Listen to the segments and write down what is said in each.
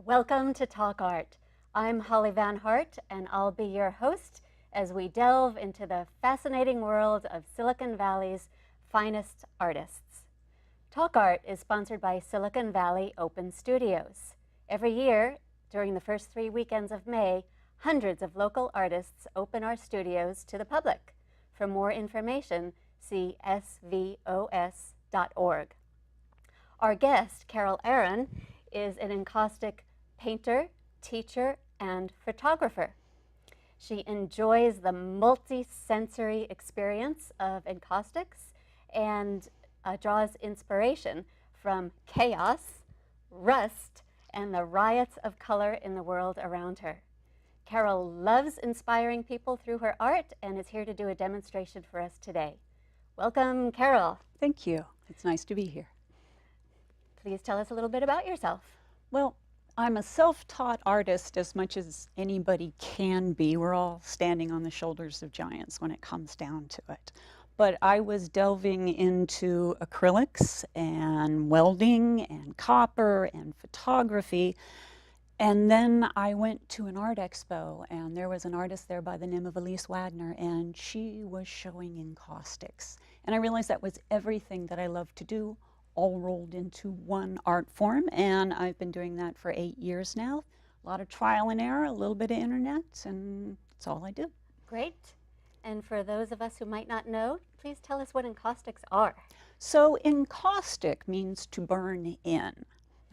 Welcome to TalkArt. I'm Holly Van Hart, and I'll be your host as we delve into the fascinating world of Silicon Valley's finest artists. TalkArt is sponsored by Silicon Valley Open Studios. Every year, during the first 3 weekends of May, hundreds of local artists open our studios to the public. For more information, see svos.org. Our guest, Carol Aaron, is an encaustic painter, teacher, and photographer. She enjoys the multi-sensory experience of encaustics and draws inspiration from chaos, rust, and the riots of color in the world around her. Carol loves inspiring people through her art and is here to do a demonstration for us today. Welcome, Carol. Thank you. It's nice to be here. Please tell us a little bit about yourself. Well, I'm a self-taught artist as much as anybody can be. We're all standing on the shoulders of giants when it comes down to it. But I was delving into acrylics and welding and copper and photography. And then I went to an art expo, and there was an artist there by the name of Elise Wagner, and she was showing encaustics. And I realized that was everything that I love to do, all rolled into one art form, and I've been doing that for 8 years now. A lot of trial and error, a little bit of internet, and that's all I do. Great. And for those of us who might not know, please tell us what encaustics are. So encaustic means to burn in,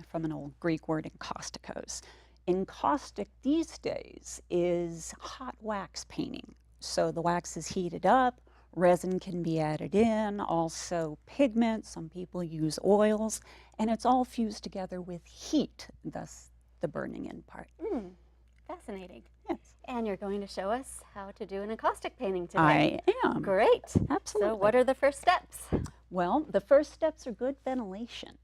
from an old Greek word encaustikos. Encaustic these days is hot wax painting. So the wax is heated up, resin can be added in, also pigment, some people use oils, and it's all fused together with heat, thus the burning in part. Fascinating. Yes. And you're going to show us how to do an encaustic painting today. I am. Great. Absolutely. So what are the first steps? Well, the first steps are good ventilation.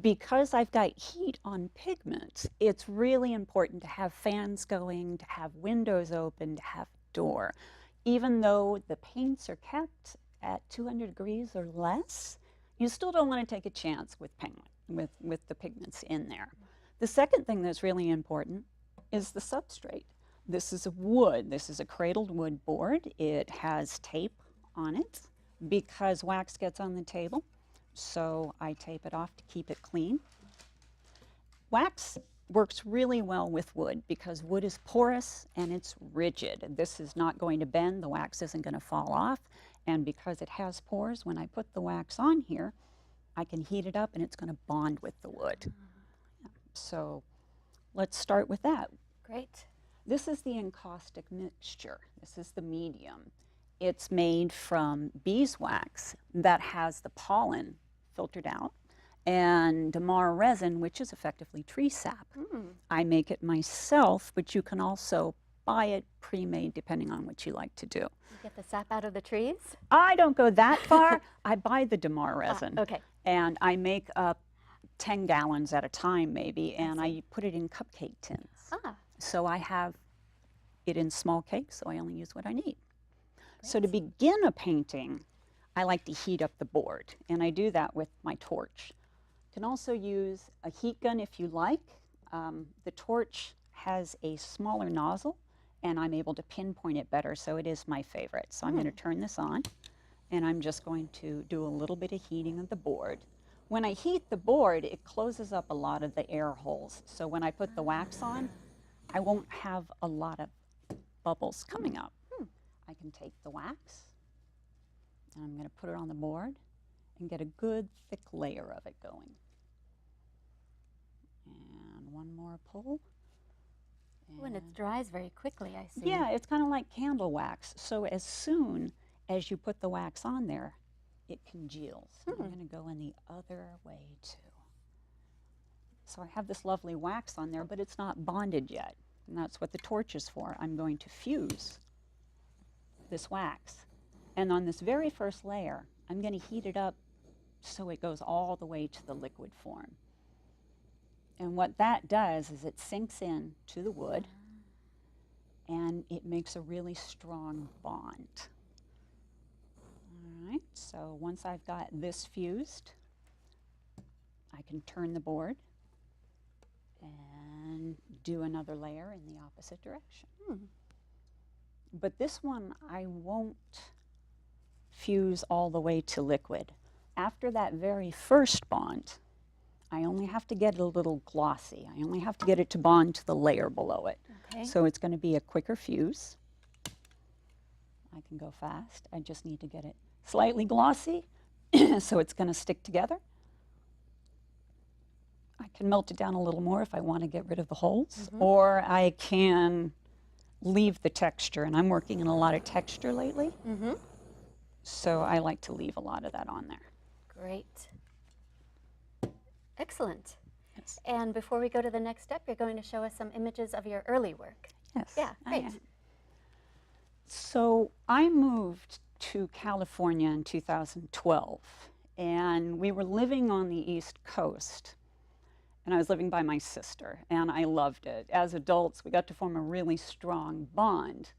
Because I've got heat on pigment, it's really important to have fans going, to have windows open, to have door. Even though the paints are kept at 200 degrees or less, you still don't want to take a chance with the pigments in there. The second thing that's really important is the substrate. This is a wood. This is a cradled wood board. It has tape on it because wax gets on the table. So I tape it off to keep it clean. Wax works really well with wood because wood is porous and it's rigid. This is not going to bend, the wax isn't going to fall off, and because it has pores, when I put the wax on here, I can heat it up and it's going to bond with the wood. So let's start with that. Great. This is the encaustic mixture. This is the medium. It's made from beeswax that has the pollen filtered out, and damar resin, which is effectively tree sap. I make it myself, but you can also buy it pre-made depending on what you like to do. You get the sap out of the trees? I don't go that far. I buy the damar resin. Okay. And I make up 10 gallons at a time maybe, and I put it in cupcake tins. So I have it in small cakes, so I only use what I need. So to begin a painting, I like to heat up the board, and I do that with my torch. You can also use a heat gun if you like. The torch has a smaller nozzle, and I'm able to pinpoint it better, so it is my favorite. So I'm going to turn this on, and I'm just going to do a little bit of heating of the board. When I heat the board, it closes up a lot of the air holes. So when I put the wax on, I won't have a lot of bubbles coming up. I can take the wax, and I'm going to put it on the board and get a good thick layer of it going. And one more pull. When it dries very quickly, I see. Yeah, it's kind of like candle wax. So as soon as you put the wax on there, it congeals. I'm going to go in the other way too. So I have this lovely wax on there, but it's not bonded yet. And that's what the torch is for. I'm going to fuse this wax. And on this very first layer, I'm going to heat it up so it goes all the way to the liquid form. And what that does is it sinks in to the wood, and it makes a really strong bond. All right, so once I've got this fused, I can turn the board. and do another layer in the opposite direction. Hmm. But this one I won't fuse all the way to liquid. After that very first bond, I only have to get it a little glossy. I only have to get it to bond to the layer below it. Okay. So it's going to be a quicker fuse. I can go fast. I just need to get it slightly glossy so it's going to stick together. I can melt it down a little more if I want to get rid of the holes, or I can leave the texture, and I'm working in a lot of texture lately, so I like to leave a lot of that on there. Great. Excellent. Yes. And before we go to the next step, you're going to show us some images of your early work. Yes. Yeah, I great. am. So I moved to California in 2012, and we were living on the East Coast, and I was living by my sister, and I loved it. As adults, we got to form a really strong bond.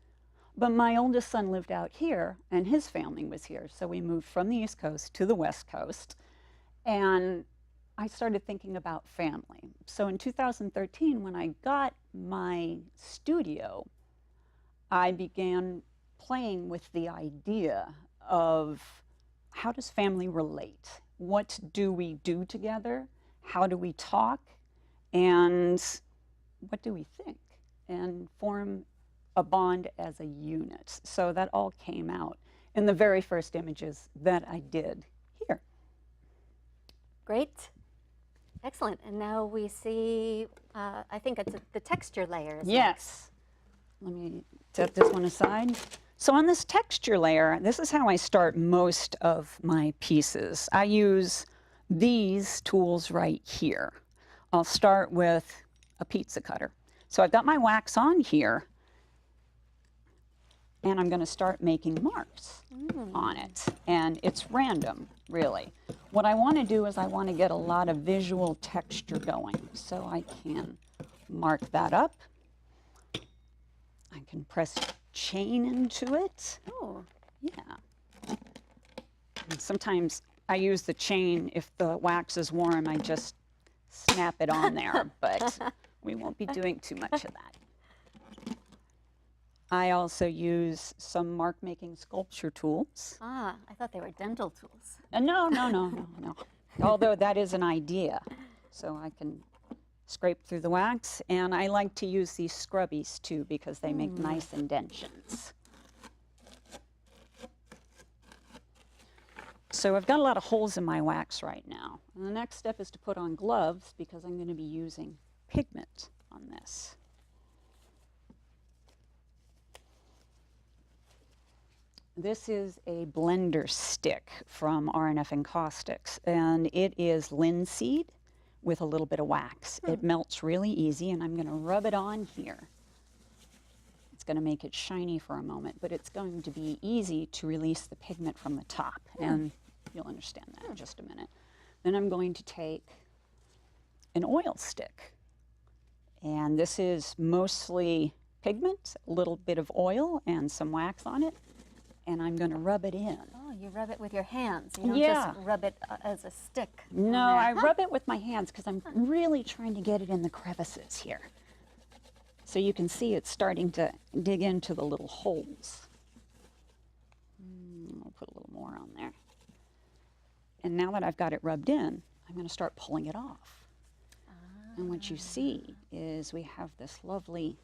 But my oldest son lived out here, and his family was here, so we moved from the East Coast to the West Coast, and I started thinking about family. So in 2013, when I got my studio, I began playing with the idea of how does family relate? What do we do together? How do we talk? And what do we think? And form a bond as a unit. So that all came out in the very first images that I did here. Great. Excellent. And now we see, I think it's the texture layers. Yes. Let me set this one aside. So on this texture layer, this is how I start most of my pieces. I use these tools right here. I'll start with a pizza cutter. So I've got my wax on here, and I'm going to start making marks on it. And it's random, really. What I want to do is I want to get a lot of visual texture going. So I can mark that up. I can press chain into it. Oh. Yeah. And sometimes I use the chain if the wax is warm. I just snap it on there, but we won't be doing too much of that. I also use some mark-making sculpture tools. Ah, I thought they were dental tools. No. Although that is an idea. So I can scrape through the wax, and I like to use these scrubbies too because they make nice indentions. So I've got a lot of holes in my wax right now. And the next step is to put on gloves because I'm going to be using pigment on this. This is a blender stick from R&F Encaustics, and it is linseed with a little bit of wax. It melts really easy, and I'm going to rub it on here. It's going to make it shiny for a moment, but it's going to be easy to release the pigment from the top, and you'll understand that in just a minute. Then I'm going to take an oil stick, and this is mostly pigment, a little bit of oil, and some wax on it, and I'm going to rub it in. Oh, you rub it with your hands. You don't Yeah. just rub it as a stick. No, I rub it with my hands because I'm really trying to get it in the crevices here. So you can see it's starting to dig into the little holes. I'll put a little more on there. And now that I've got it rubbed in, I'm going to start pulling it off. And what you see is we have this lovely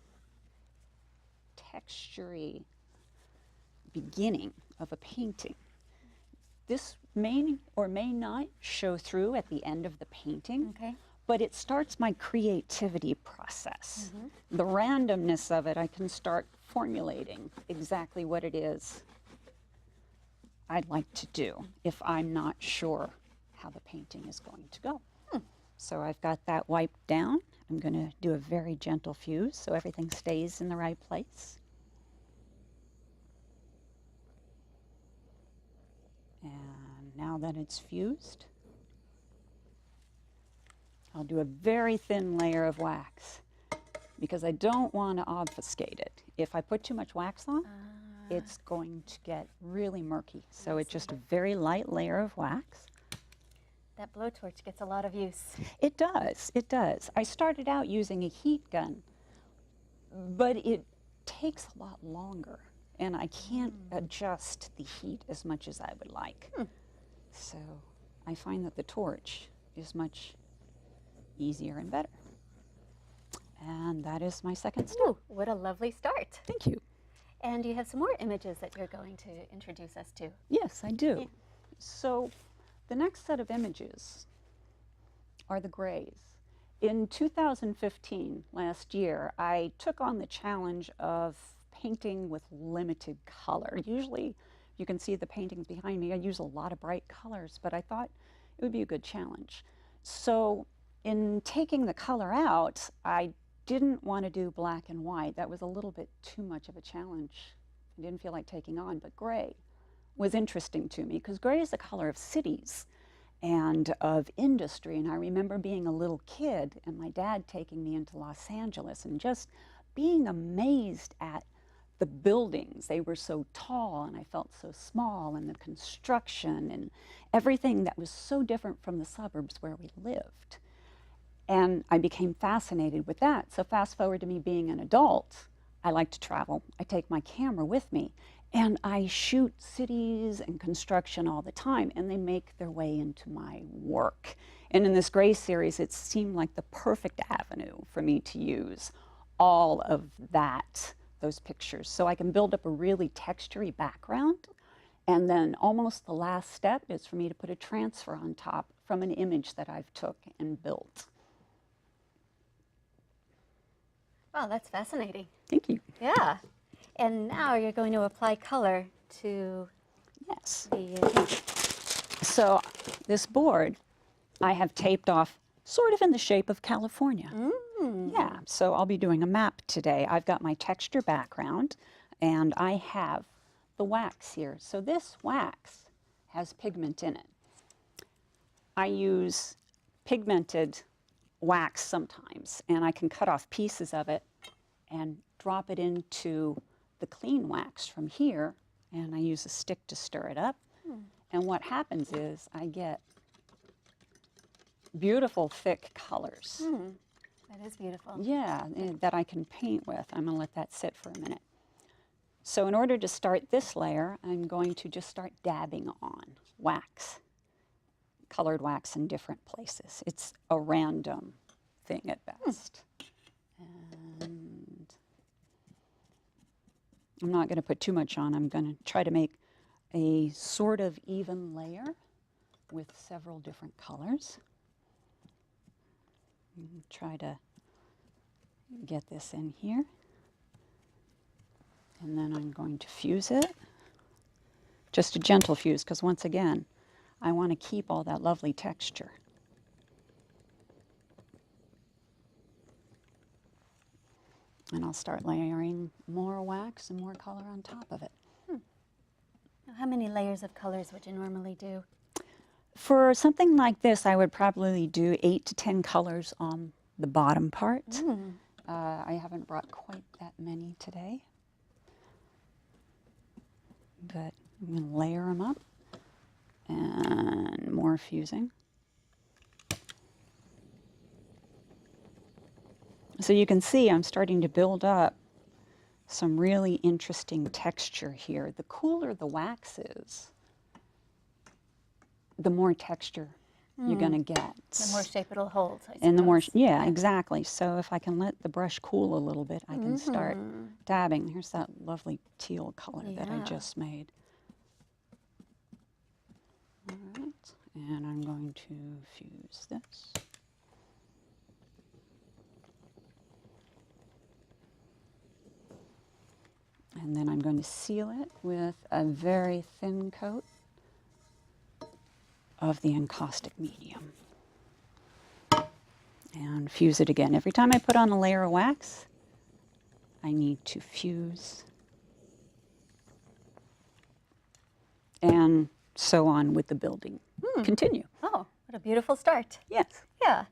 textury beginning of a painting. This may or may not show through at the end of the painting, Okay. but it starts my creativity process. The randomness of it, I can start formulating exactly what it is I'd like to do if I'm not sure how the painting is going to go. So I've got that wiped down. I'm going to do a very gentle fuse so everything stays in the right place. And now that it's fused, I'll do a very thin layer of wax because I don't want to obfuscate it. If I put too much wax on, it's going to get really murky. So it's just a very light layer of wax. That blowtorch gets a lot of use. It does, it does. I started out using a heat gun, but it takes a lot longer, and I can't adjust the heat as much as I would like. So I find that the torch is much easier and better. And that is my second step. Ooh, what a lovely start. Thank you. And you have some more images that you're going to introduce us to. Yes, I do. Yeah. So the next set of images are the grays. In 2015, last year, I took on the challenge of painting with limited color. Usually, you can see the paintings behind me. I use a lot of bright colors, but I thought it would be a good challenge. So in taking the color out, I didn't want to do black and white. That was a little bit too much of a challenge. I didn't feel like taking on, but gray was interesting to me because gray is the color of cities and of industry. And I remember being a little kid and my dad taking me into Los Angeles and just being amazed at the buildings. They were so tall and I felt so small, and the construction and everything that was so different from the suburbs where we lived. And I became fascinated with that. So fast forward to me being an adult, I like to travel. I take my camera with me and I shoot cities and construction all the time, and they make their way into my work. And in this gray series, it seemed like the perfect avenue for me to use all of those pictures. So I can build up a really textury background, and then almost the last step is for me to put a transfer on top from an image that I've took and built. Wow, that's fascinating. Thank you. Yeah. And now you're going to apply color to Yes. the So this board I have taped off sort of in the shape of California. Yeah, so I'll be doing a map today. I've got my texture background and I have the wax here. So this wax has pigment in it. I use pigmented wax sometimes, and I can cut off pieces of it and drop it into the clean wax from here, and I use a stick to stir it up. And what happens is I get beautiful thick colors. That is beautiful. Yeah, that I can paint with. I'm going to let that sit for a minute. So in order to start this layer, I'm going to just start dabbing on wax, colored wax in different places. It's a random thing at best. And I'm not going to put too much on. I'm going to try to make a sort of even layer with several different colors. Try to get this in here. And then I'm going to fuse it. Just a gentle fuse, because once again, I want to keep all that lovely texture. And I'll start layering more wax and more color on top of it. How many layers of colors would you normally do? For something like this, I would probably do 8 to 10 colors on the bottom part. I haven't brought quite that many today, but I'm going to layer them up and more fusing. So you can see I'm starting to build up some really interesting texture here. The cooler the wax is, the more texture you're going to get. The more shape it'll hold, I And the more, suppose. yeah, exactly. So if I can let the brush cool a little bit, I can start dabbing. Here's that lovely teal color that I Yeah. just made. All right, and I'm going to fuse this. And then I'm going to seal it with a very thin coat of the encaustic medium. And fuse it again. Every time I put on a layer of wax, I need to fuse. And so on with the building. Continue. Oh, what a beautiful start. Yes, Yeah.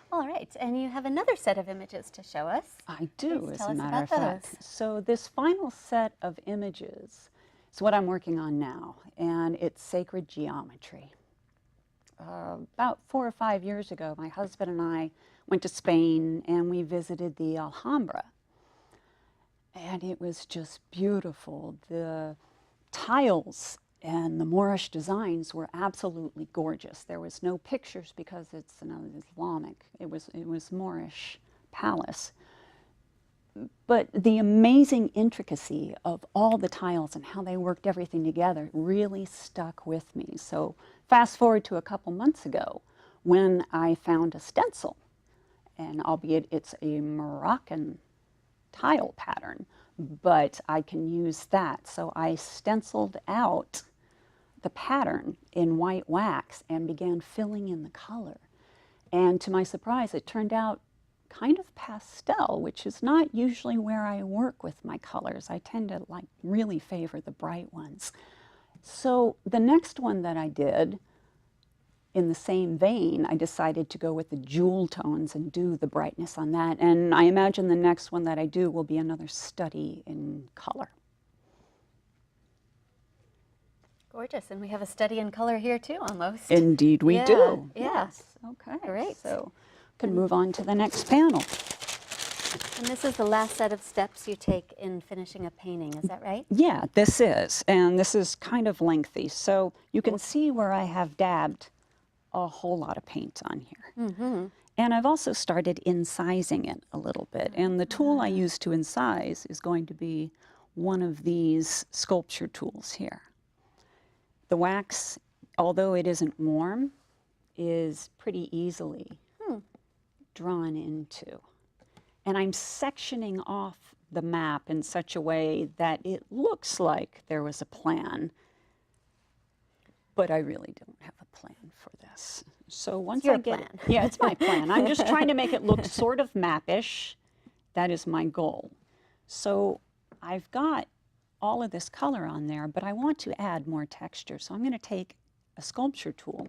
All right, and you have another set of images to show us. I do, Please as tell a us matter of about fact. those. So this final set of images is what I'm working on now, and it's sacred geometry. about 4 or 5 years ago, my husband and I went to Spain and we visited the Alhambra. And it was just beautiful. The tiles and the Moorish designs were absolutely gorgeous. There was no pictures because it's an Islamic, it was Moorish palace. But the amazing intricacy of all the tiles and how they worked everything together really stuck with me. So fast forward to a couple months ago when I found a stencil, and albeit it's a Moroccan tile pattern, but I can use that. So I stenciled out the pattern in white wax and began filling in the color. And to my surprise, it turned out kind of pastel, which is not usually where I work with my colors. I tend to like really favor the bright ones. So the next one that I did, in the same vein, I decided to go with the jewel tones and do the brightness on that. And I imagine the next one that I do will be another study in color. Gorgeous. And we have a study in color here too, almost. Indeed we do. Yeah. Yes. Okay. Great. So can move on to the next panel. And this is the last set of steps you take in finishing a painting, is that right? Yeah, this is. And this is kind of lengthy. So you can see where I have dabbed a whole lot of paint on here. Mm-hmm. And I've also started incising it a little bit. And the tool I use to incise is going to be one of these sculpture tools here. The wax, although it isn't warm, is pretty easily drawn into. And I'm sectioning off the map in such a way that it looks like there was a plan, but I really don't have a plan for this. So once Your I get plan. yeah, it's my plan. I'm just trying to make it look sort of mappish. That is my goal. So I've got all of this color on there, but I want to add more texture. So I'm going to take a sculpture tool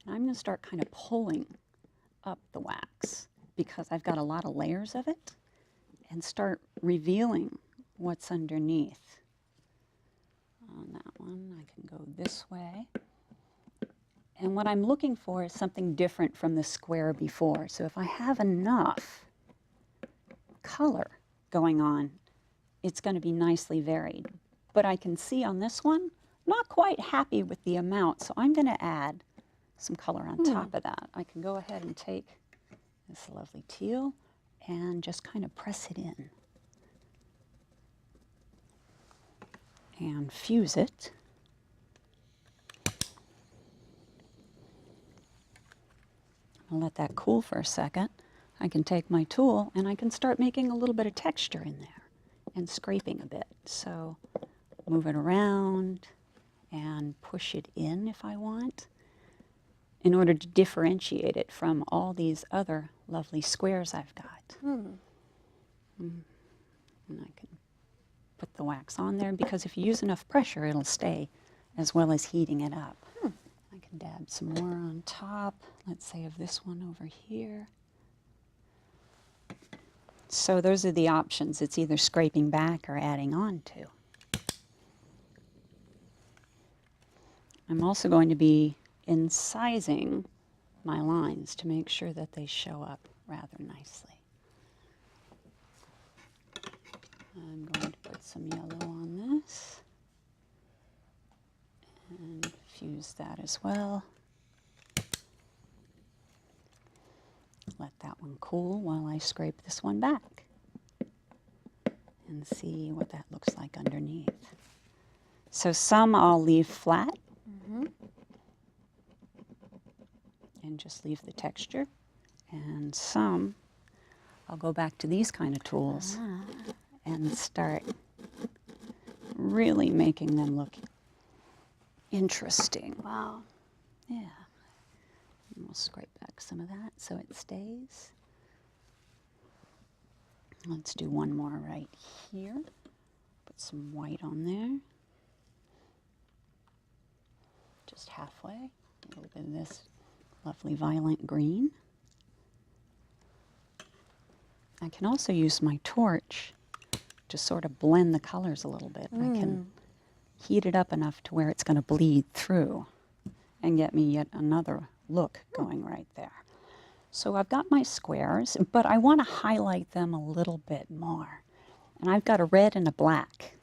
and I'm going to start kind of pulling up the wax because I've got a lot of layers of it, and start revealing what's underneath. On that one, I can go this way. And what I'm looking for is something different from the square before. So if I have enough color going on, it's going to be nicely varied. But I can see on this one, not quite happy with the amount, so I'm going to add some color on top of that. I can go ahead and take this lovely teal and just kind of press it in and fuse it. I'll let that cool for a second. I can take my tool and I can start making a little bit of texture in there and scraping a bit. So move it around and push it in if I want, in order to differentiate it from all these other lovely squares I've got. And I can put the wax on there, because if you use enough pressure, it'll stay, as well as heating it up. I can dab some more on top, let's say of this one over here. So those are the options. It's either scraping back or adding on to. I'm also going to be incising my lines to make sure that they show up rather nicely. I'm going to put some yellow on this and fuse that as well. Let that one cool while I scrape this one back and see what that looks like underneath. So some I'll leave flat and just leave the texture, and some I'll go back to these kind of tools and start really making them look interesting. Wow. Yeah. And we'll scrape back some of that so it stays. Let's do one more right here. Put some white on there. Just halfway. A little bit of this lovely violent green. I can also use my torch to sort of blend the colors a little bit. I can heat it up enough to where it's going to bleed through and get me yet another look going right there. So I've got my squares, but I want to highlight them a little bit more. And I've got a red and a black,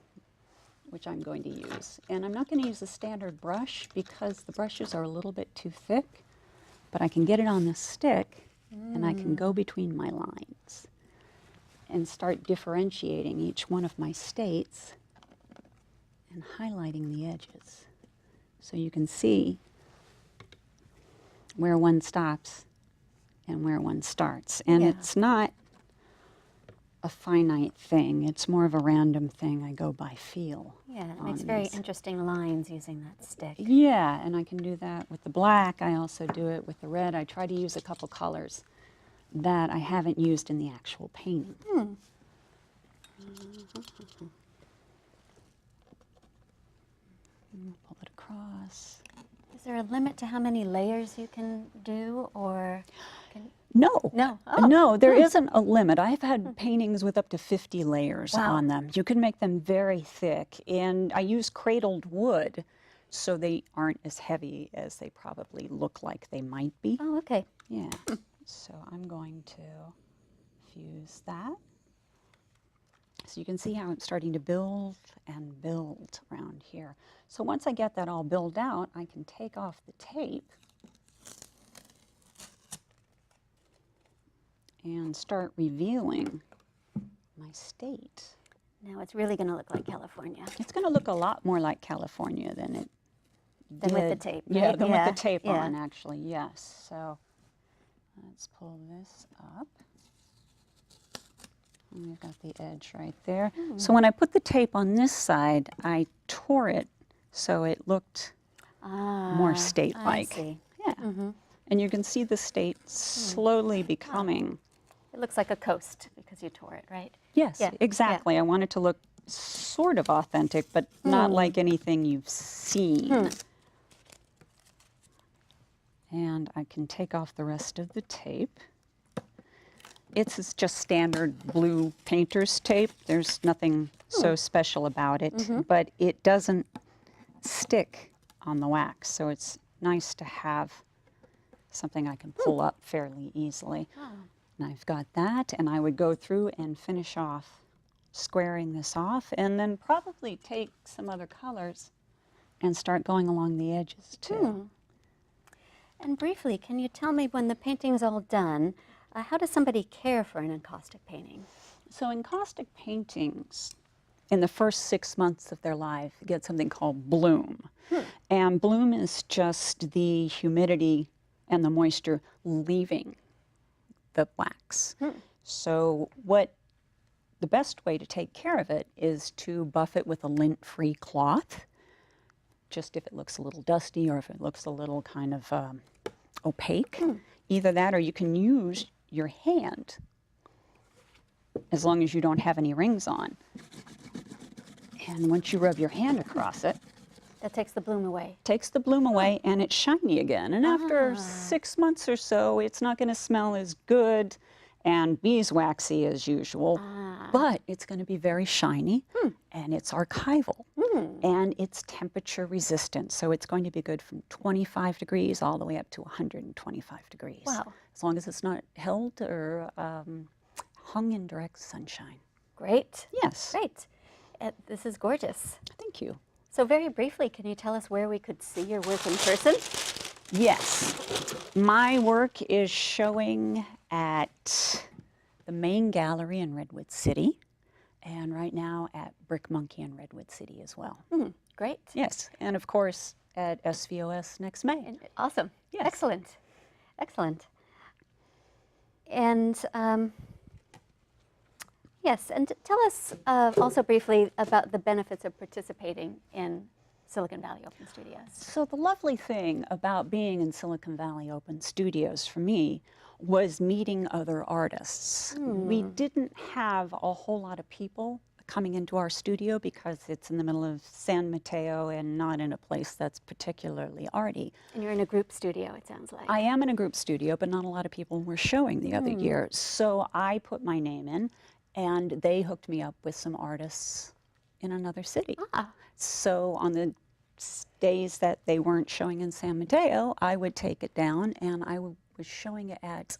which I'm going to use. And I'm not going to use a standard brush because the brushes are a little bit too thick, but I can get it on the stick and I can go between my lines and start differentiating each one of my states and highlighting the edges. So you can see where one stops and where one starts. And it's not a finite thing. It's more of a random thing. I go by feel. Yeah, it makes very interesting lines using that stick. Yeah, and I can do that with the black. I also do it with the red. I try to use a couple colors that I haven't used in the actual painting. Pull it across. Is there a limit to how many layers you can do, or No. No. Oh. No, there isn't a limit. I've had paintings with up to 50 layers Wow. on them. You can make them very thick, and I use cradled wood so they aren't as heavy as they probably look like they might be. Oh, okay. Yeah. So I'm going to fuse that. So you can see how I'm starting to build and build around here. So once I get that all built out, I can take off the tape and start revealing my state. Now it's really going to look like California. It's going to look a lot more like California than it Than with the did. tape, Yeah, right? than with the tape Yeah. on, actually, yes. So let's pull this up. And we've got the edge right there. So when I put the tape on this side, I tore it so it looked more I state-like. see. Yeah. And you can see the state slowly becoming. It looks like a coast because you tore it, right? Yes, Yeah, yeah. exactly. I want it to look sort of authentic, but not like anything you've seen. And I can take off the rest of the tape. It's just standard blue painter's tape. There's nothing so special about it, but it doesn't stick on the wax, so it's nice to have something I can pull up fairly easily. And I've got that, and I would go through and finish off squaring this off, and then probably take some other colors and start going along the edges too. And briefly, can you tell me, when the painting's all done, how does somebody care for an encaustic painting? So encaustic paintings, in the first 6 months of their life, get something called bloom. And bloom is just the humidity and the moisture leaving the wax. So the best way to take care of it is to buff it with a lint-free cloth, just if it looks a little dusty or if it looks a little kind of opaque. Either that, or you can use your hand, as long as you don't have any rings on. And once you rub your hand across it, That takes the bloom away. takes the bloom away, and it's shiny again. And after 6 months or so, it's not going to smell as good and beeswaxy as usual, but it's going to be very shiny, and it's archival, and it's temperature resistant. So it's going to be good from 25 degrees all the way up to 125 degrees. Wow. As long as it's not held or hung in direct sunshine. Great. Yes. Great. This is gorgeous. Thank you. So very briefly, can you tell us where we could see your work in person? Yes. My work is showing at the main gallery in Redwood City, and right now at Brick Monkey in Redwood City as well. Great. Yes, and of course at SVOS next May. Awesome. Yes. Excellent. Excellent. And yes, and tell us also briefly about the benefits of participating in Silicon Valley Open Studios. So the lovely thing about being in Silicon Valley Open Studios for me was meeting other artists. We didn't have a whole lot of people coming into our studio because it's in the middle of San Mateo and not in a place that's particularly arty. And you're in a group studio, it sounds like. I am in a group studio, but not a lot of people were showing the other year. So I put my name in, and they hooked me up with some artists in another city. So on the days that they weren't showing in San Mateo, I would take it down, and I was showing it at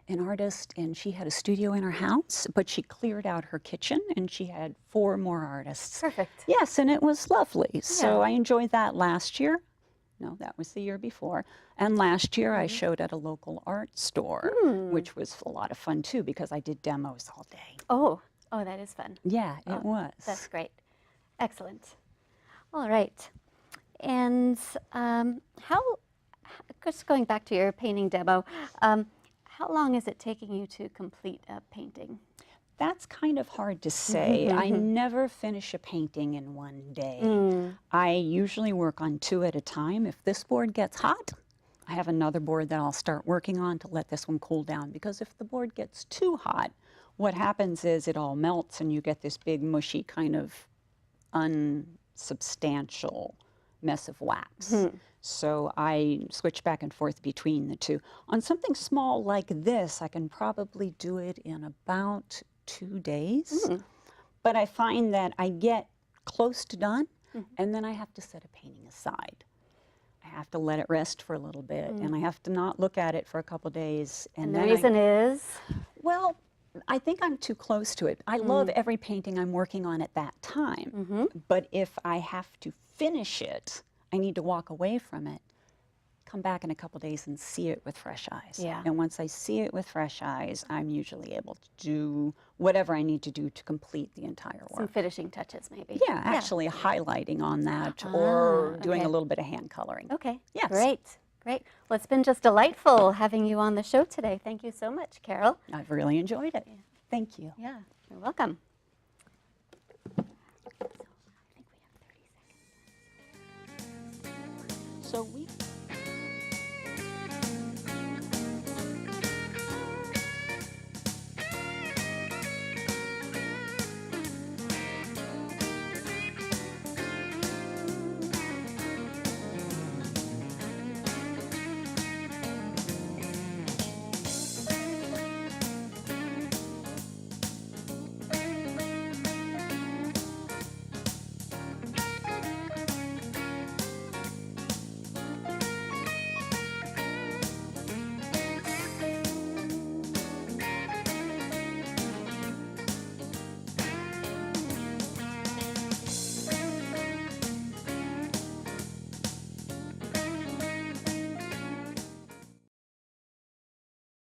an artist, and she had a studio in her house, but she cleared out her kitchen, and she had 4 more artists. Perfect. Yes, and it was lovely. So Yeah. I enjoyed that last year. No, that was the year before. And last year I showed at a local art store, which was a lot of fun too, because I did demos all day. Oh, that is fun. Yeah, it was. That's great. Excellent. All right. And just going back to your painting demo, how long is it taking you to complete a painting? That's kind of hard to say. I never finish a painting in one day. I usually work on 2 at a time. If this board gets hot, I have another board that I'll start working on to let this one cool down, because if the board gets too hot, what happens is it all melts and you get this big mushy kind of unsubstantial mess of wax. So I switch back and forth between the 2. On something small like this, I can probably do it in about 2 days. But I find that I get close to done, and then I have to set a painting aside. I have to let it rest for a little bit, and I have to not look at it for a couple days. And the reason is? Well, I think I'm too close to it. I love every painting I'm working on at that time, but if I have to finish it, I need to walk away from it, come back in a couple days and see it with fresh eyes. Yeah. And once I see it with fresh eyes, I'm usually able to do whatever I need to do to complete the entire work. Some finishing touches, maybe. Yeah, actually highlighting on that, or doing okay. a little bit of hand coloring. Okay. Yes. Great. Great. Well, it's been just delightful having you on the show today. Thank you so much, Carol. I've really enjoyed it. Thank you. Yeah, you're welcome. So we